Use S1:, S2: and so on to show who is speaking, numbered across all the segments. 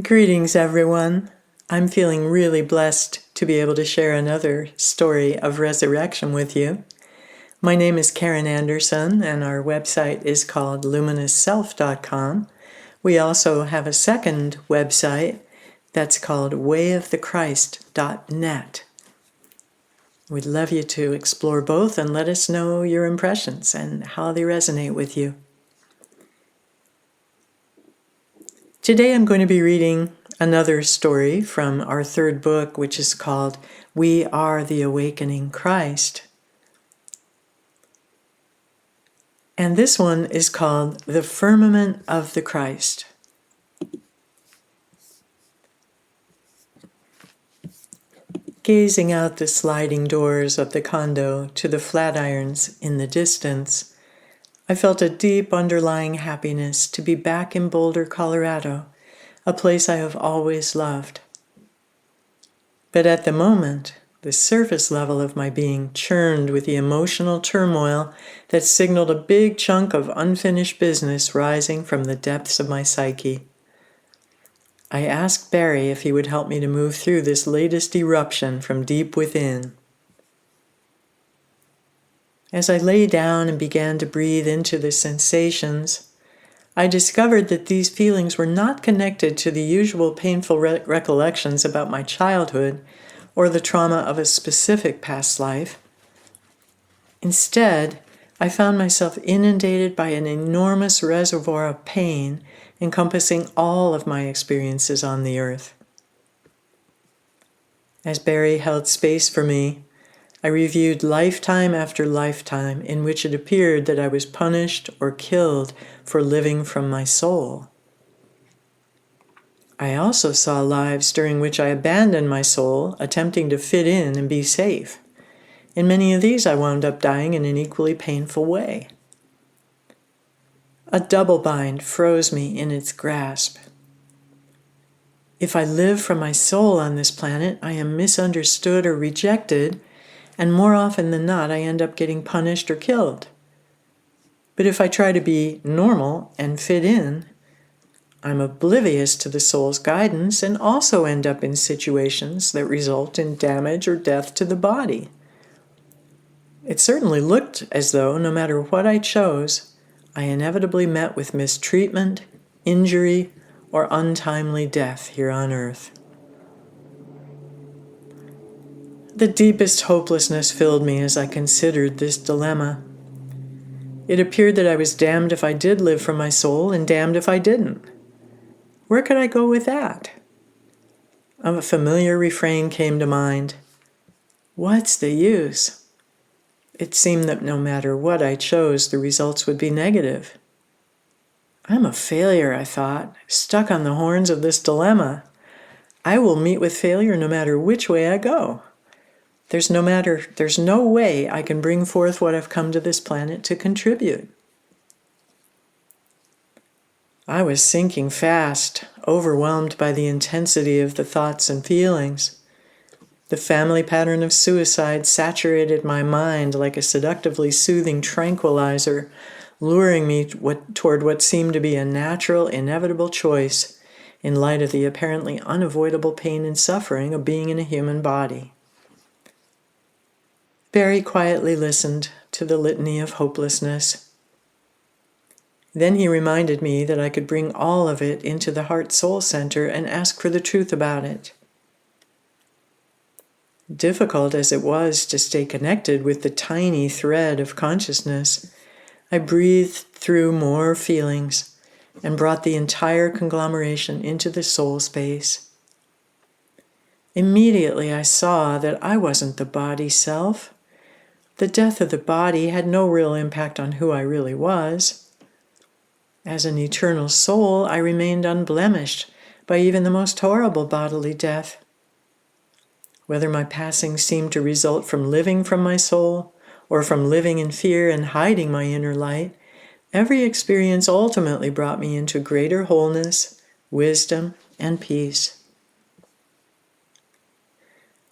S1: Greetings, everyone. I'm feeling really blessed to be able to share another story of resurrection with you. My name is Karen Anderson, and our website is called luminousself.com. We also have a second website that's called wayofthechrist.net. We'd love you to explore both and let us know your impressions and how they resonate with you. Today I'm going to be reading another story from our third book, which is called We Are the Awakening Christ. And this one is called The Firmament of the Christ. Gazing out the sliding doors of the condo to the flatirons in the distance, I felt a deep underlying happiness to be back in Boulder, Colorado, a place I have always loved. But at the moment, the surface level of my being churned with the emotional turmoil that signaled a big chunk of unfinished business rising from the depths of my psyche. I asked Barry if he would help me to move through this latest eruption from deep within. As I lay down and began to breathe into the sensations, I discovered that these feelings were not connected to the usual painful recollections about my childhood or the trauma of a specific past life. Instead, I found myself inundated by an enormous reservoir of pain encompassing all of my experiences on the earth. As Barry held space for me, I reviewed lifetime after lifetime in which it appeared that I was punished or killed for living from my soul. I also saw lives during which I abandoned my soul, attempting to fit in and be safe. In many of these, I wound up dying in an equally painful way. A double bind froze me in its grasp. If I live from my soul on this planet, I am misunderstood or rejected, and more often than not, I end up getting punished or killed. But if I try to be normal and fit in, I'm oblivious to the soul's guidance and also end up in situations that result in damage or death to the body. It certainly looked as though, no matter what I chose, I inevitably met with mistreatment, injury, or untimely death here on earth. The deepest hopelessness filled me as I considered this dilemma. It appeared that I was damned if I did live from my soul and damned if I didn't. Where could I go with that? A familiar refrain came to mind. What's the use? It seemed that no matter what I chose, the results would be negative. I'm a failure, I thought, stuck on the horns of this dilemma. I will meet with failure no matter which way I go. There's no way I can bring forth what I've come to this planet to contribute. I was sinking fast, overwhelmed by the intensity of the thoughts and feelings. The family pattern of suicide saturated my mind like a seductively soothing tranquilizer, luring me toward what seemed to be a natural, inevitable choice in light of the apparently unavoidable pain and suffering of being in a human body. Barry quietly listened to the litany of hopelessness. Then he reminded me that I could bring all of it into the heart-soul center and ask for the truth about it. Difficult as it was to stay connected with the tiny thread of consciousness, I breathed through more feelings and brought the entire conglomeration into the soul space. Immediately I saw that I wasn't the body self. The death of the body had no real impact on who I really was. As an eternal soul, I remained unblemished by even the most horrible bodily death. Whether my passing seemed to result from living from my soul or from living in fear and hiding my inner light, every experience ultimately brought me into greater wholeness, wisdom, and peace.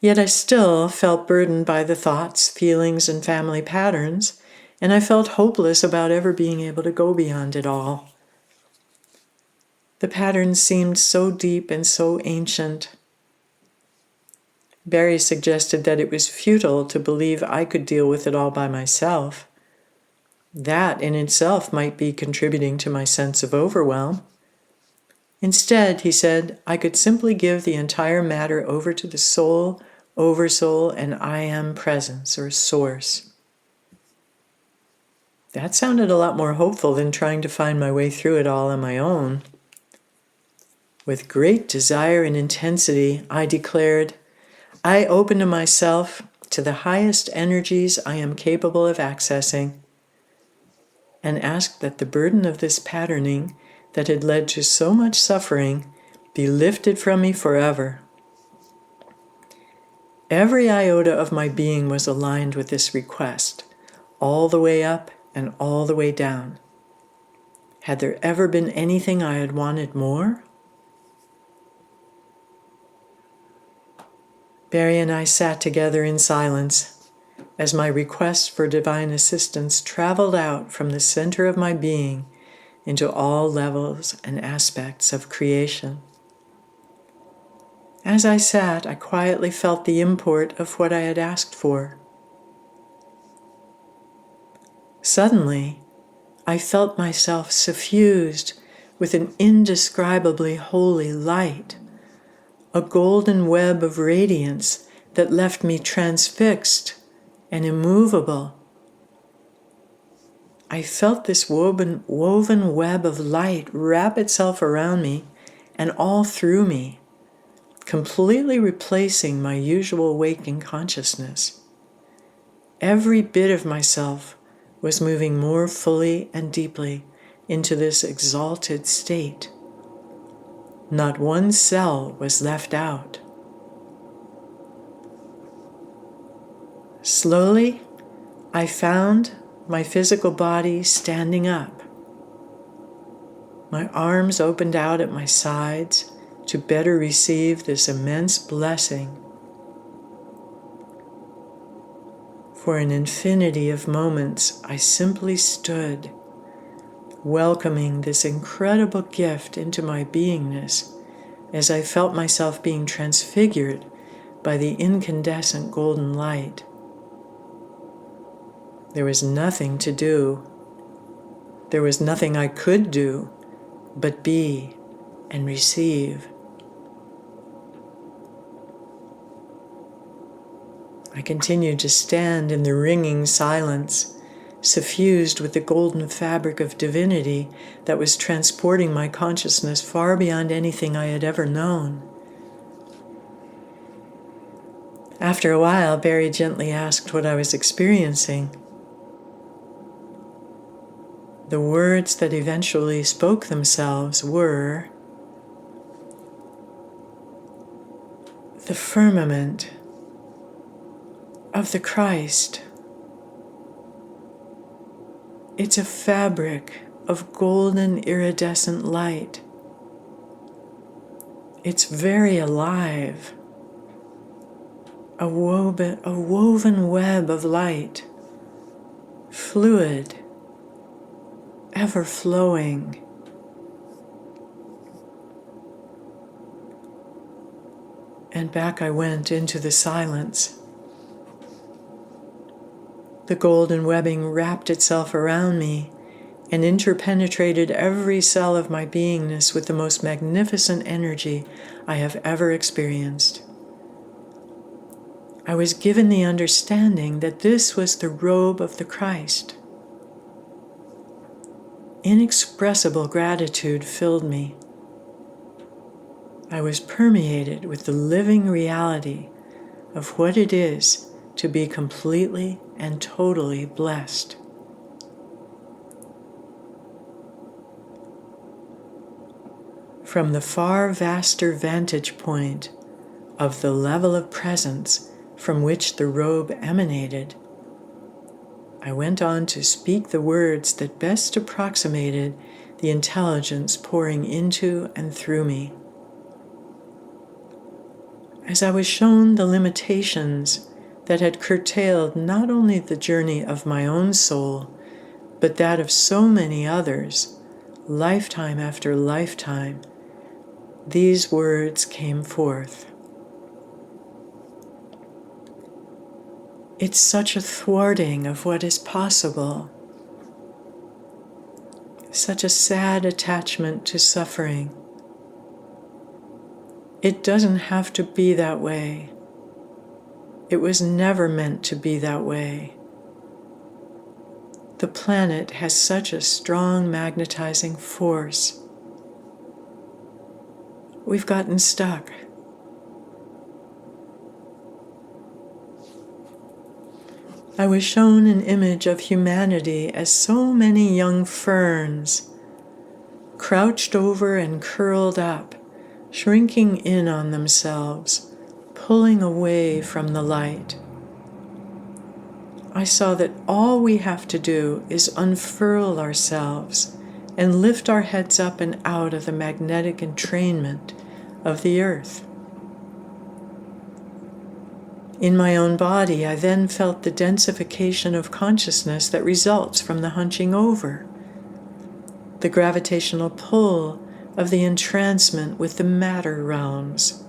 S1: Yet I still felt burdened by the thoughts, feelings, and family patterns, and I felt hopeless about ever being able to go beyond it all. The pattern seemed so deep and so ancient. Barry suggested that it was futile to believe I could deal with it all by myself. That in itself might be contributing to my sense of overwhelm. Instead, he said, I could simply give the entire matter over to the soul, oversoul, and I am presence or source. That sounded a lot more hopeful than trying to find my way through it all on my own. With great desire and intensity, I declared, I open to myself, to the highest energies I am capable of accessing, and asked that the burden of this patterning that had led to so much suffering be lifted from me forever. Every iota of my being was aligned with this request, all the way up and all the way down. Had there ever been anything I had wanted more? Barry and I sat together in silence as my request for divine assistance traveled out from the center of my being into all levels and aspects of creation. As I sat, I quietly felt the import of what I had asked for. Suddenly, I felt myself suffused with an indescribably holy light, a golden web of radiance that left me transfixed and immovable. I felt this woven web of light wrap itself around me and all through me, completely replacing my usual waking consciousness. Every bit of myself was moving more fully and deeply into this exalted state. Not one cell was left out. Slowly, I found my physical body standing up. My arms opened out at my sides to better receive this immense blessing. For an infinity of moments, I simply stood, welcoming this incredible gift into my beingness as I felt myself being transfigured by the incandescent golden light. There was nothing to do. There was nothing I could do but be and receive. I continued to stand in the ringing silence, suffused with the golden fabric of divinity that was transporting my consciousness far beyond anything I had ever known. After a while, Barry gently asked what I was experiencing. The words that eventually spoke themselves were, the firmament of the Christ. It's a fabric of golden iridescent light. It's very alive. A woven web of light, fluid, ever flowing. And back I went into the silence. The golden webbing wrapped itself around me and interpenetrated every cell of my beingness with the most magnificent energy I have ever experienced. I was given the understanding that this was the robe of the Christ. Inexpressible gratitude filled me. I was permeated with the living reality of what it is to be completely and totally blessed. From the far vaster vantage point of the level of presence from which the robe emanated, I went on to speak the words that best approximated the intelligence pouring into and through me. As I was shown the limitations that had curtailed not only the journey of my own soul, but that of so many others, lifetime after lifetime, these words came forth. It's such a thwarting of what is possible, such a sad attachment to suffering. It doesn't have to be that way. It was never meant to be that way. The planet has such a strong magnetizing force. We've gotten stuck. I was shown an image of humanity as so many young ferns, crouched over and curled up, shrinking in on themselves, pulling away from the light. I saw that all we have to do is unfurl ourselves and lift our heads up and out of the magnetic entrainment of the earth. In my own body, I then felt the densification of consciousness that results from the hunching over, the gravitational pull of the entrancement with the matter realms.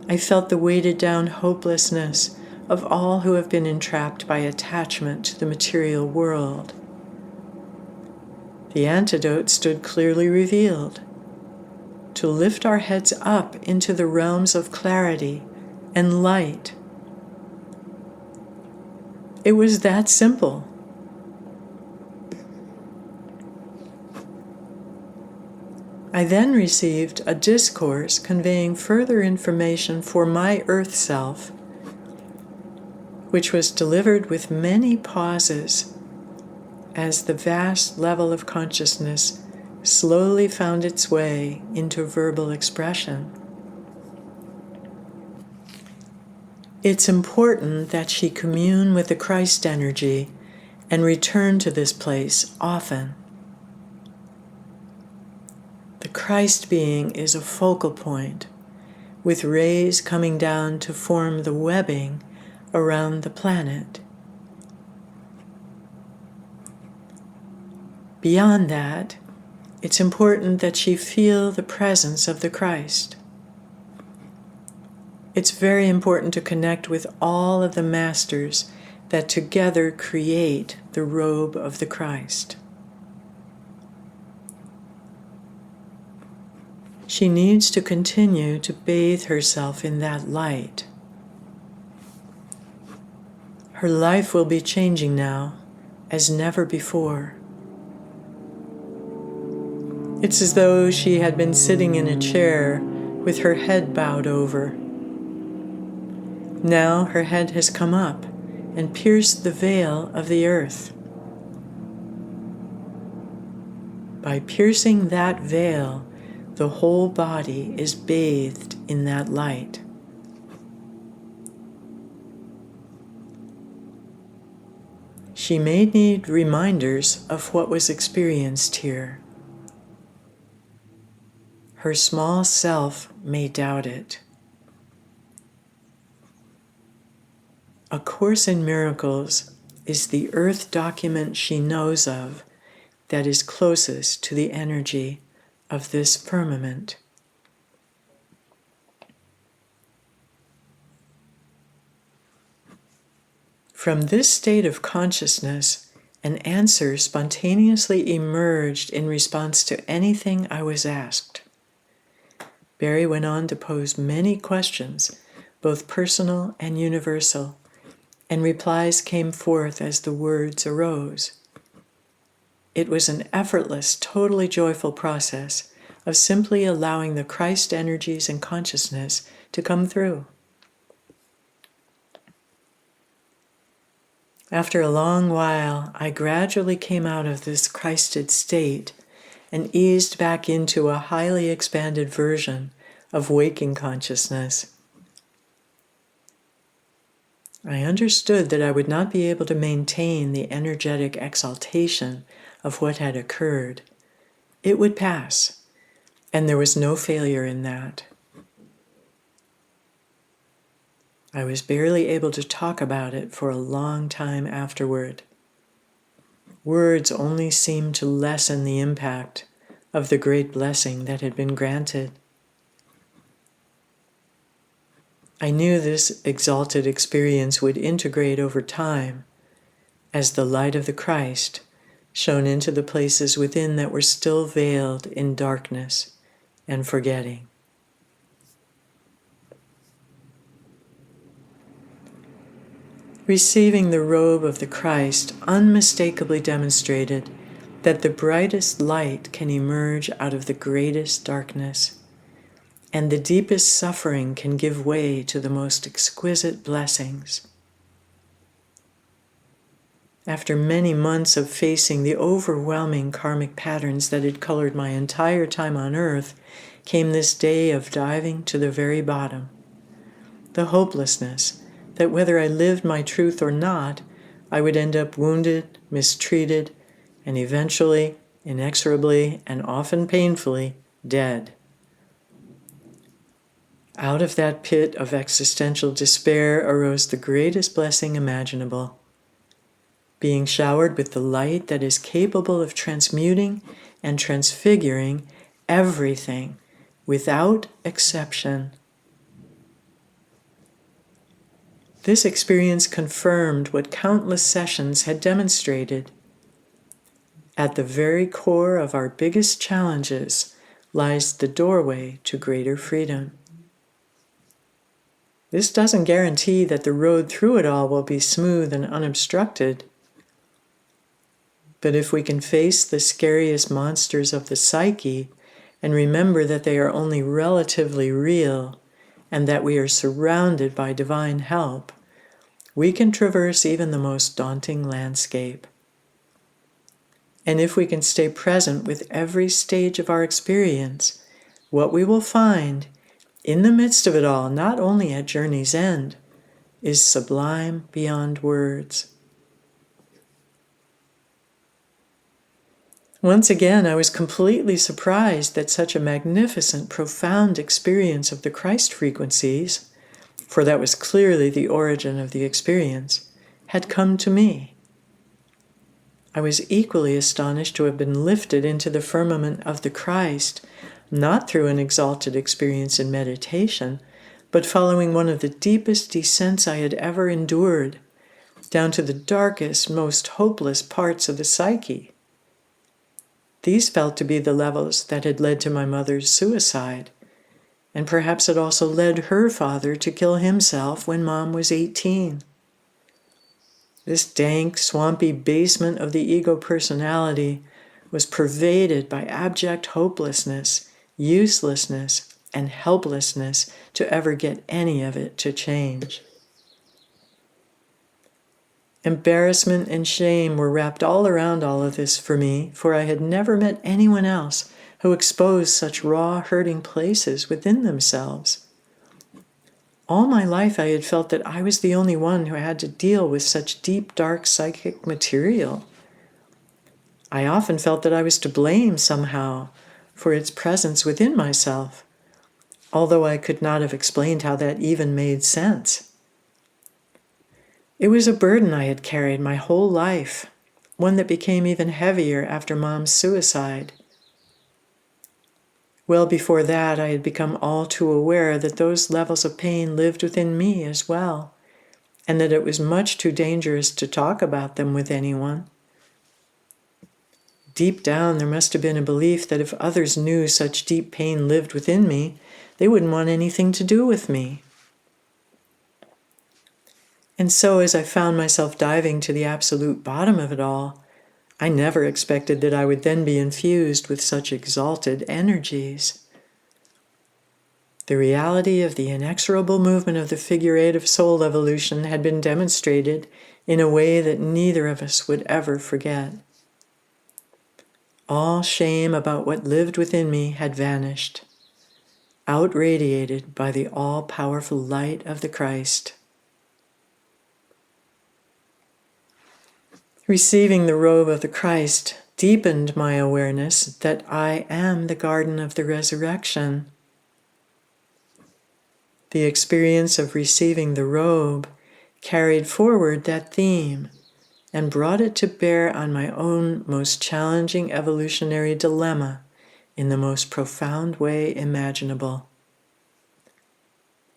S1: I felt the weighted down hopelessness of all who have been entrapped by attachment to the material world. The antidote stood clearly revealed: to lift our heads up into the realms of clarity and light. It was that simple. I then received a discourse conveying further information for my earth self, which was delivered with many pauses as the vast level of consciousness slowly found its way into verbal expression. It's important that she commune with the Christ energy and return to this place often. The Christ being is a focal point, with rays coming down to form the webbing around the planet. Beyond that, it's important that she feel the presence of the Christ. It's very important to connect with all of the masters that together create the robe of the Christ. She needs to continue to bathe herself in that light. Her life will be changing now as never before. It's as though she had been sitting in a chair with her head bowed over. Now her head has come up and pierced the veil of the earth. By piercing that veil, the whole body is bathed in that light. She may need reminders of what was experienced here. Her small self may doubt it. A Course in Miracles is the earth document she knows of that is closest to the energy of this firmament. From this state of consciousness, an answer spontaneously emerged in response to anything I was asked. Barry went on to pose many questions, both personal and universal, and replies came forth as the words arose. It was an effortless, totally joyful process of simply allowing the Christ energies and consciousness to come through. After a long while, I gradually came out of this Christed state and eased back into a highly expanded version of waking consciousness. I understood that I would not be able to maintain the energetic exaltation of what had occurred. It would pass, and there was no failure in that. I was barely able to talk about it for a long time afterward. words only seemed to lessen the impact of the great blessing that had been granted. I knew this exalted experience would integrate over time as the light of the Christ shone into the places within that were still veiled in darkness and forgetting. Receiving the robe of the Christ unmistakably demonstrated that the brightest light can emerge out of the greatest darkness, and the deepest suffering can give way to the most exquisite blessings. After many months of facing the overwhelming karmic patterns that had colored my entire time on earth, came this day of diving to the very bottom. The hopelessness that whether I lived my truth or not, I would end up wounded, mistreated, and eventually, inexorably, and often painfully, dead. Out of that pit of existential despair arose the greatest blessing imaginable, being showered with the light that is capable of transmuting and transfiguring everything without exception. This experience confirmed what countless sessions had demonstrated. At the very core of our biggest challenges lies the doorway to greater freedom. This doesn't guarantee that the road through it all will be smooth and unobstructed. But if we can face the scariest monsters of the psyche and remember that they are only relatively real and that we are surrounded by divine help, we can traverse even the most daunting landscape. And if we can stay present with every stage of our experience, what we will find in the midst of it all, not only at journey's end, is sublime beyond words. Once again, I was completely surprised that such a magnificent, profound experience of the Christ frequencies, for that was clearly the origin of the experience, had come to me. I was equally astonished to have been lifted into the firmament of the Christ, not through an exalted experience in meditation, but following one of the deepest descents I had ever endured, down to the darkest, most hopeless parts of the psyche. These felt to be the levels that had led to my mother's suicide, and perhaps it also led her father to kill himself when Mom was 18. This dank, swampy basement of the ego personality was pervaded by abject hopelessness, uselessness, and helplessness to ever get any of it to change. Embarrassment and shame were wrapped all around all of this for me, for I had never met anyone else who exposed such raw, hurting places within themselves. All my life I had felt that I was the only one who had to deal with such deep, dark psychic material. I often felt that I was to blame somehow for its presence within myself, although I could not have explained how that even made sense. It was a burden I had carried my whole life, one that became even heavier after Mom's suicide. Well before that, I had become all too aware that those levels of pain lived within me as well, and that it was much too dangerous to talk about them with anyone. Deep down, there must have been a belief that if others knew such deep pain lived within me, they wouldn't want anything to do with me. And so, as I found myself diving to the absolute bottom of it all, I never expected that I would then be infused with such exalted energies. The reality of the inexorable movement of the figure eight of soul evolution had been demonstrated in a way that neither of us would ever forget. All shame about what lived within me had vanished, outradiated by the all-powerful light of the Christ. Receiving the robe of the Christ deepened my awareness that I am the garden of the resurrection. The experience of receiving the robe carried forward that theme and brought it to bear on my own most challenging evolutionary dilemma in the most profound way imaginable.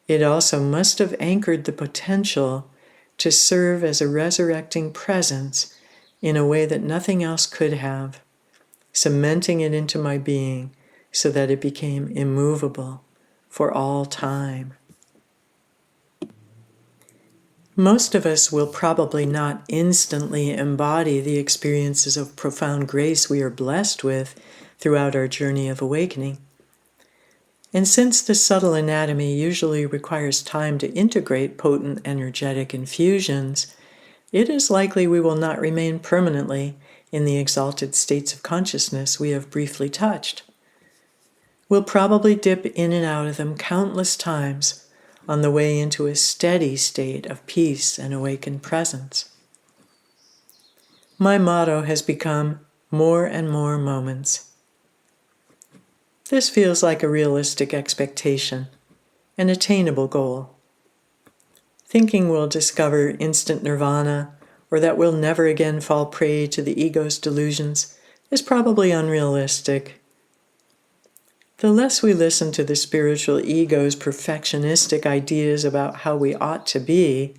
S1: It also must have anchored the potential to serve as a resurrecting presence in a way that nothing else could have, cementing it into my being so that it became immovable for all time. Most of us will probably not instantly embody the experiences of profound grace we are blessed with throughout our journey of awakening. And since the subtle anatomy usually requires time to integrate potent energetic infusions, it is likely we will not remain permanently in the exalted states of consciousness we have briefly touched. We'll probably dip in and out of them countless times on the way into a steady state of peace and awakened presence. My motto has become more and more moments. This feels like a realistic expectation, an attainable goal. Thinking we'll discover instant nirvana or that we'll never again fall prey to the ego's delusions is probably unrealistic. The less we listen to the spiritual ego's perfectionistic ideas about how we ought to be,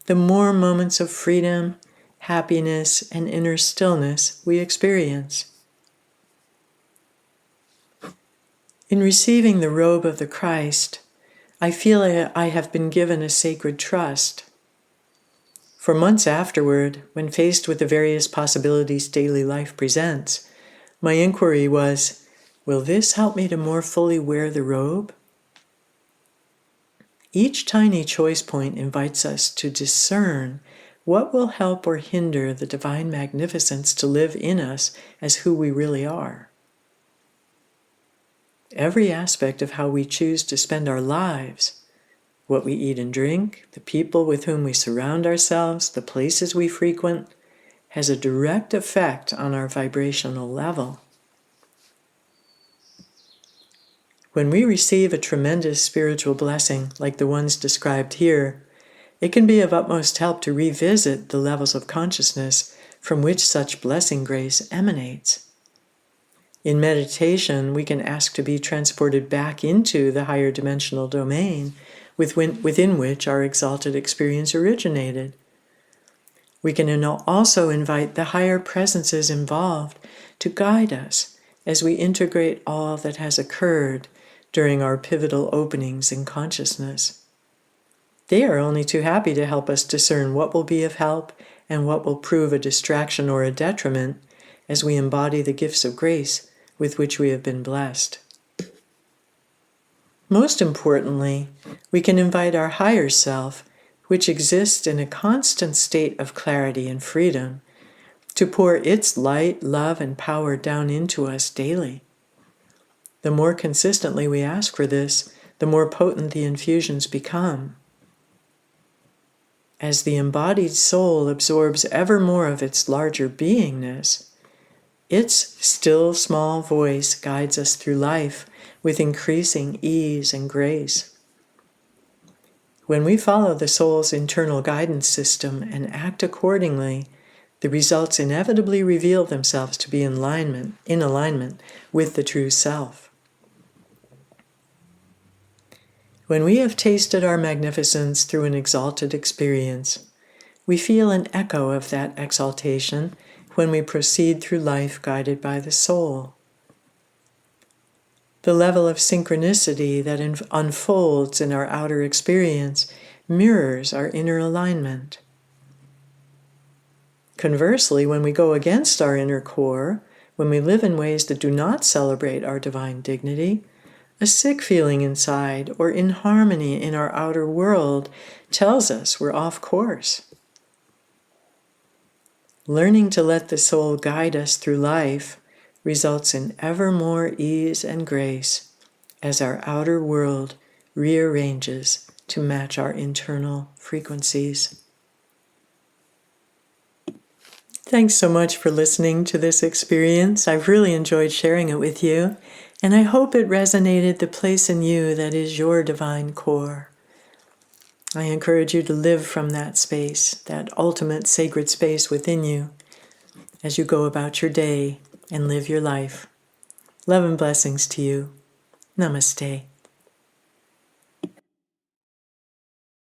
S1: the more moments of freedom, happiness, and inner stillness we experience. In receiving the robe of the Christ, I feel I have been given a sacred trust. For months afterward, when faced with the various possibilities daily life presents, my inquiry was, will this help me to more fully wear the robe? Each tiny choice point invites us to discern what will help or hinder the divine magnificence to live in us as who we really are. Every aspect of how we choose to spend our lives, what we eat and drink, the people with whom we surround ourselves, the places we frequent, has a direct effect on our vibrational level. When we receive a tremendous spiritual blessing like the ones described here, it can be of utmost help to revisit the levels of consciousness from which such blessing grace emanates. In meditation, we can ask to be transported back into the higher dimensional domain within which our exalted experience originated. We can also invite the higher presences involved to guide us as we integrate all that has occurred during our pivotal openings in consciousness. They are only too happy to help us discern what will be of help and what will prove a distraction or a detriment as we embody the gifts of grace with which we have been blessed. Most importantly, we can invite our higher self, which exists in a constant state of clarity and freedom, to pour its light, love, and power down into us daily. The more consistently we ask for this, the more potent the infusions become. As the embodied soul absorbs ever more of its larger beingness, its still small voice guides us through life with increasing ease and grace. When we follow the soul's internal guidance system and act accordingly, the results inevitably reveal themselves to be in alignment with the true self. When we have tasted our magnificence through an exalted experience, we feel an echo of that exaltation when we proceed through life guided by the soul. The level of synchronicity that unfolds in our outer experience mirrors our inner alignment. Conversely, when we go against our inner core, when we live in ways that do not celebrate our divine dignity, a sick feeling inside or inharmony in our outer world tells us we're off course. Learning to let the soul guide us through life results in ever more ease and grace as our outer world rearranges to match our internal frequencies. Thanks so much for listening to this experience. I've really enjoyed sharing it with you, and I hope it resonated the place in you that is your divine core. I encourage you to live from that space, that ultimate sacred space within you, as you go about your day and live your life. Love and blessings to you. Namaste.